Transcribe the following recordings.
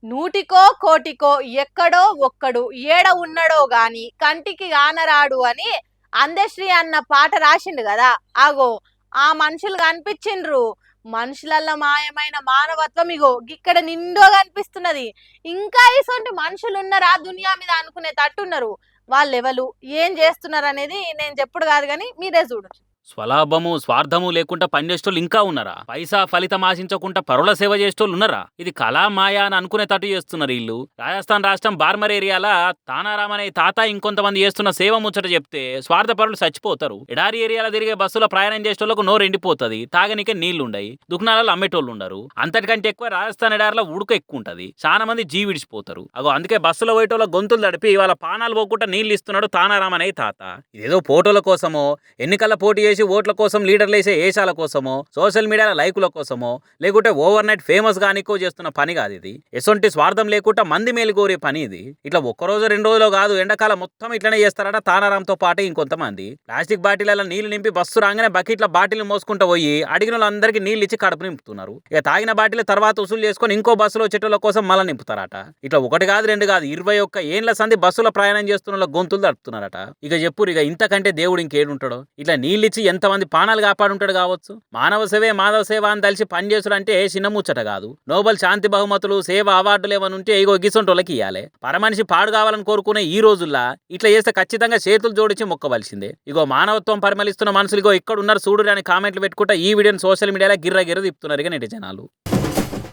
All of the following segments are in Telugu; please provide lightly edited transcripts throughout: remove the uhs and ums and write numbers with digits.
నూటికో కోటికో ఎక్కడో ఒక్కడు ఏడ ఉన్నాడో గాని కంటికి కానరాడు అని అందశ్రీ అన్న పాట రాసిండు కదా. ఆగో ఆ మనుషులు కనిపించిండ్రు. మనుషులల్ల మాయమైన మానవత్వం ఇగో ఇక్కడ నిండుగా కనిపిస్తున్నది. ఇంకా ఇసొంటి మనుషులు ఉన్నారా దునియా మీద అనుకునే తట్టున్నారు. వాళ్ళెవలు ఏం చేస్తున్నారు అనేది నేను చెప్పుడు కాదు కానీ మీరే చూడు. స్వలాభము స్వార్థము లేకుండా పనిచేసేటోళ్ళు ఇంకా ఉన్నారా? పైసా ఫలితం ఆశించకుండా పరుల సేవ చేసేటోళ్ళు ఉన్నారా? ఇది కళా మాయా అని అనుకునే తట్టు చేస్తున్నారు వీళ్ళు. రాజస్థాన్ రాష్ట్రం బార్మర్ ఏరియాల తానారాం అనే తాత ఇంకొంతమంది చేస్తున్న సేవ ముచ్చట చెప్తే స్వార్థ పరులు చచ్చిపోతారు. ఎడారి ఏరియాలో తిరిగే బస్సులో ప్రయాణం చేసేటోళ్లకు నోరు ఎండిపోతుంది. తాగనికే నీళ్లుండయి. దుకాణాలలో అమ్మేటోళ్ళు ఉండరు. అంతటికంటే ఎక్కువ రాజస్థాన్ ఎడారిలో ఉడుక ఎక్కువ ఉంటది. చాలా మంది జీవి విడిచిపోతారు. అగో అందుకే బస్సులో పోయేటోళ్ళ గొంతులు తడిపి వాళ్ళ పానాలు పోకుండా నీళ్లు ఇస్తున్నాడు తానారాం అనే తాత. ఇదేదో ఫోటోల కోసమో ఎన్నికల పోటీ ఓట్ల కోసం లీడర్లు వేసే ఏషాల కోసమో సోషల్ మీడియాల లైకుల కోసమో లేకుంటే ఓవర్ నైట్ ఫేమస్ గానికో చేస్తున్న పని కాదు ఇది. ఎసొంటి స్వార్థం లేకుండా మంది మేలు కోరే పని ఇది. ఇట్లా ఒక్కరోజు 2 రోజులు కాదు, ఎండాకాలం మొత్తం ఇట్లనే చేస్తారట తానారాంతో పాటు ఇంకొంతమంది. ప్లాస్టిక్ బాటిళ్ల నీళ్లు నింపి బస్సు రాగానే బకెట్ల బాటిల్ మోసుకుంటూ పోయి అడిగిన వాళ్ళందరికీ నీళ్ళు ఇచ్చి కడుపు నింపుతున్నారు. ఇక తాగిన బాటిల్ తర్వాత వసూలు చేసుకొని ఇంకో బస్సులో వచ్చేటోళ్ళ కోసం మళ్ళీ నింపుతారట. ఇట్లా 1 కాదు 2 కాదు 21 ఏండ్ల సంది బస్సులో ప్రయాణం చేస్తున్న గొంతులు తడుపుతున్నారట. ఇక చెప్పురు ఇక ఇంతకంటే దేవుడు ఇంకేడుంటాడో. ఇట్లా నీళ్ళిచ్చి ఎంతమంది పానాలు కాపాడుంటాడు కావచ్చు. మానవ సేవే మాధవ సేవ అని తలిసి పనిచేసుడు అంటే చిన్న ముచ్చట కాదు. నోబెల్ శాంతి బహుమతులు సేవ అవార్డులు ఏమనుంటే ఇగో గిసొంటోళ్ళకి ఇవ్వాలి. పరమనిషి పాడు కావాలని కోరుకునే ఈ రోజుల్లో ఇట్లా చేస్తే ఖచ్చితంగా చేతులు జోడించి మొక్కవలసిందే. ఇగో మానవత్వం పరిమళిస్తున్న మనుషులు ఇగో ఇక్కడ ఉన్నారు చూడు అని కామెంట్లు పెట్టుకుంటా ఈ వీడియోని సోషల్ మీడియాలో గిర్ర తిప్పుతున్నారు ఇక నెటి జనాలు.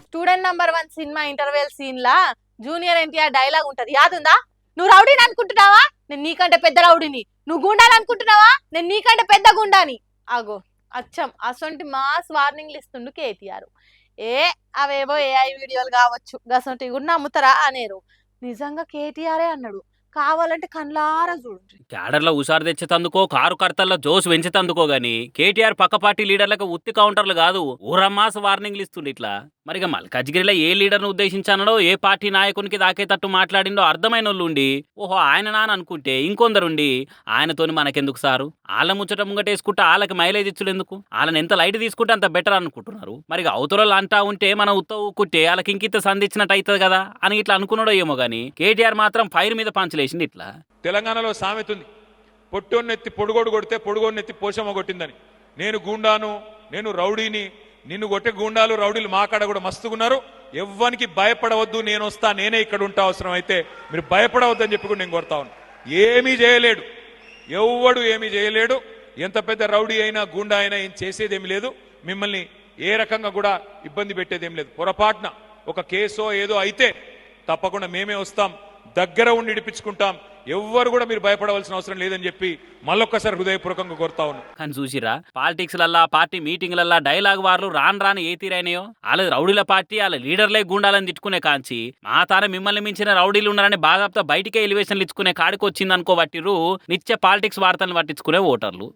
Student number 1 cinema interval scene లా జూనియర్ ఎన్టీఆర్ డైలాగ్ ఉంటది, యాదుందా? నువ్వు రౌడీని అనుకుంటున్నావా, నేను నీకంటే పెద్ద రౌడీని. నువ్వు గుండాలు అనుకుంటున్నావా, నేను నీకంటే పెద్ద గుండాని. ఆగో అచ్చం అసొంటి మాస్ వార్నింగ్లు ఇస్తుండు కేటీఆర్. అవేవో ఏఐ వీడియోలు కావచ్చు, గసొంటి కూడా నమ్ముతారా అనేరు. నిజంగా కేటీఆరే అన్నాడు. కావాలంటే కళ్ళారా చూడండి. క్యాడర్లో హుషారు తెచ్చేతందుకో కారు కర్తల్లో జోష్ పెంచేతందుకో గాని కేటీఆర్ పక్క పార్టీ లీడర్లకు ఉత్తి కౌంటర్లు కాదు ఊరమ్మాస వార్నింగ్లు ఇస్తుండే ఇట్లా. మరిగా మల్కాజ్గిరిలో ఏ లీడర్ను ఉద్దేశించానో ఏ పార్టీ నాయకునికి దాకేటట్టు మాట్లాడిండో అర్థమైన వాళ్ళు ఉండి ఓహో ఆయన నాన్న అనుకుంటే ఇంకొందరుండి ఆయనతోని మనకెందుకు సారు, వాళ్ళ ముచ్చట ముంగటేసుకుంటే వాళ్ళకి మైలేజ్ ఇచ్చుడు ఎందుకు, వాళ్ళని ఎంత లైట్ తీసుకుంటే అంత బెటర్ అనుకుంటున్నారు. మరి అవతరాలు అంటా ఉంటే మనం ఉత్తవుకుంటే వాళ్ళకి ఇంకింత సంధించినట్టు అవుతుంది కదా అని ఇట్లా అనుకున్నాడో ఏమో గానీ కేటీఆర్ మాత్రం ఫైర్ మీద పంచలేసింది ఇట్లా. తెలంగాణలో సామెత ఉంది, పొట్టోన్నెత్తి పొడుగోడు కొడితే పొడుగోన్నెత్తి పోషమ్మ కొట్టిందని. నేను గూండాను, నేను రౌడీని, నిన్ను కొట్టే గూండాలు రౌడీలు మా కాడ కూడా మస్తుగున్నారు. ఎవ్వనికి భయపడవద్దు, నేను వస్తా, నేనే ఇక్కడ ఉంటా, అవసరం అయితే మీరు భయపడవద్దని చెప్పి కూడా నేను కొడతా ఉన్నాను. ఏమీ చేయలేడు, ఎవ్వడు ఏమీ చేయలేడు. ఎంత పెద్ద రౌడీ అయినా గూండా అయినా ఏం చేసేదేమి లేదు. మిమ్మల్ని ఏ రకంగా కూడా ఇబ్బంది పెట్టేదేం లేదు. పొరపాటున ఒక కేసో ఏదో అయితే తప్పకుండా మేమే వస్తాం, దగ్గర ఉండి ఇడిపించుకుంటాం. ఎవ్వరు కూడా మీరు భయపడవలసిన అవసరం లేదని చెప్పి మళ్ళొక్కసారి హృదయపూర్వకంగా కోరుతా ఉన్నాం. కానీ చూసిరా పాలిటిక్స్ లల్లా పార్టీ మీటింగ్లల్లా డైలాగ్ వార్లు రాను ఏ తీరైనాయో. వాళ్ళ రౌడీల పార్టీ వాళ్ళ లీడర్లే గుండాలని తిట్టుకునే కాంచి మా తాన మిమ్మల్ని మించిన రౌడీలు ఉన్నారని బాధాప్తా బయటికే ఎలివేషన్లు ఇచ్చుకునే కాడికి వచ్చింది అనుకోబట్టిరు నిత్య పాలిటిక్స్ వార్తలను పట్టించుకునే ఓటర్లు.